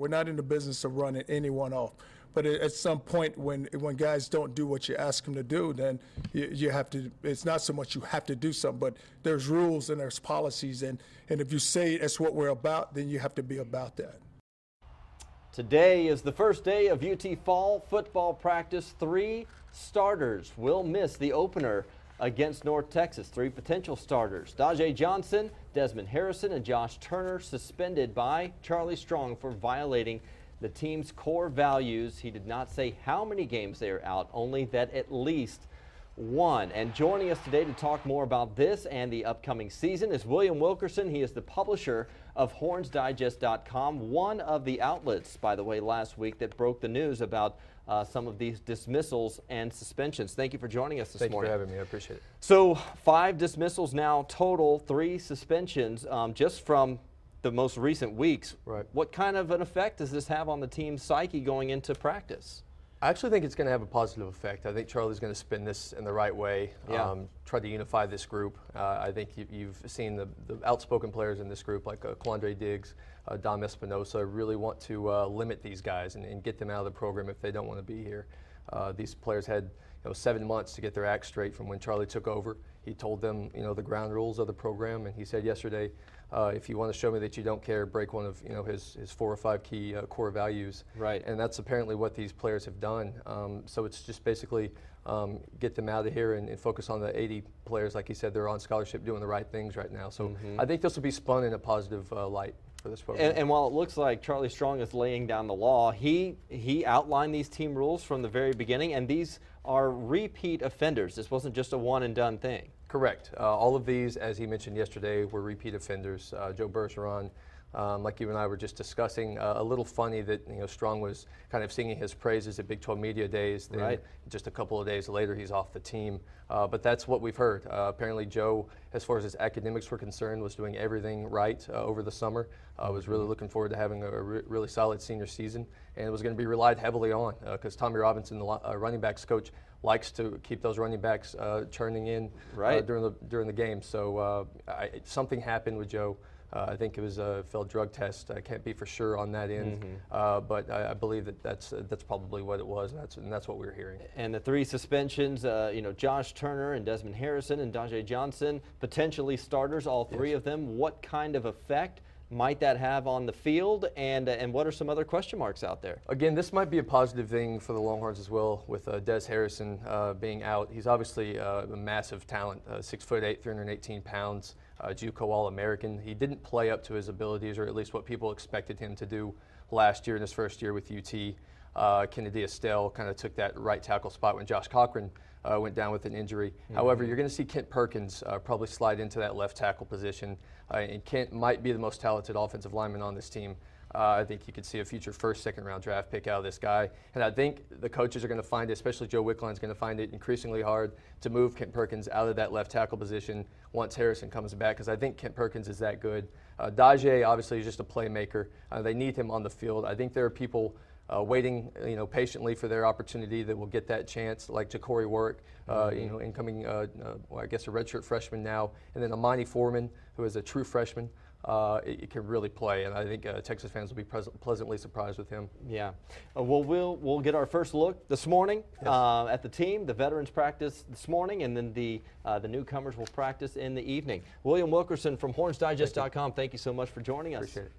We're not in the business of running anyone off. But at some point, when guys don't do what you ask them to do, then you have to. It's not so much you have to do something, but there's rules and there's policies, and if you say that's what we're about, then you have to be about that. Today is the first day of UT fall football practice. 3 starters will miss the opener against North Texas. 3 potential starters: Dajae Johnson, Desmond Harrison, and Josh Turner, suspended by Charlie Strong for violating the team's core values. He did not say how many games they are out, only that at least 1. And joining us today to talk more about this and the upcoming season is William Wilkerson. He is the publisher of HornsDigest.com, one of the outlets, by the way, last week that broke the news about some of these dismissals and suspensions. Thank you for joining us this morning. Thank you for having me. I appreciate it. So 5 dismissals now total, 3 suspensions just from the most recent weeks. Right. What kind of an effect does this have on the team's psyche going into practice? I actually think it's going to have a positive effect. I think Charlie's going to spin this in the right way, try to unify this group. I think you've seen the outspoken players in this group, like Quandre Diggs, Dom Espinosa, really want to limit these guys and get them out of the program if they don't want to be here. These players had 7 months to get their act straight from when Charlie took over. He told them the ground rules of the program, and he said yesterday, if you want to show me that you don't care, break one of his 4 or 5 key core values. Right. And that's apparently what these players have done. So it's just basically get them out of here and focus on the 80 players, like he said, they're on scholarship doing the right things right now. So I think this will be spun in a positive light for this program. And while it looks like Charlie Strong is laying down the law, he outlined these team rules from the very beginning, and these are repeat offenders. This wasn't just a one and done thing. Correct. All of these, as he mentioned yesterday, were repeat offenders. Joe Bergeron, like you and I were just discussing, a little funny that Strong was kind of singing his praises at Big 12 Media Days. Then right. Just a couple of days later, he's off the team. But that's what we've heard. Apparently, Joe, as far as his academics were concerned, was doing everything right over the summer. Was really looking forward to having a really solid senior season, and it was going to be relied heavily on because Tommy Robinson, the running backs coach, likes to keep those running backs churning in during the game. So something happened with Joe. I think it was a failed drug test. I can't be for sure on that end, but I believe that's probably what it was, and that's what we were hearing. And the 3 suspensions, Josh Turner and Desmond Harrison and Dajae Johnson, potentially starters, all 3 of them. What kind of effect might that have on the field, and what are some other question marks out there? Again, this might be a positive thing for the Longhorns as well, with Des Harrison being out. He's obviously a massive talent, 6'8", 318 pounds, JUCO All-American. He didn't play up to his abilities, or at least what people expected him to do last year in his first year with UT. Kennedy Estelle kind of took that right tackle spot when Josh Cochran went down with an injury. However, you're going to see Kent Perkins probably slide into that left tackle position, and Kent might be the most talented offensive lineman on this team. I think you could see a future first, second round draft pick out of this guy. And I think the coaches are going to find it, especially Joe Wickline's going to find it increasingly hard to move Kent Perkins out of that left tackle position once Harrison comes back, because I think Kent Perkins is that good. Dajae obviously is just a playmaker. They need him on the field. I think there are people waiting, patiently for their opportunity that will get that chance, like Ja'Cory Warwick, incoming, I guess a redshirt freshman now, and then Amani Foreman, who is a true freshman. It can really play, and I think Texas fans will be pleasantly surprised with him. Yeah. Well, we'll get our first look this morning at the team. The veterans practice this morning, and then the newcomers will practice in the evening. William Wilkerson from HornsDigest.com, thank you so much for joining us. Appreciate it.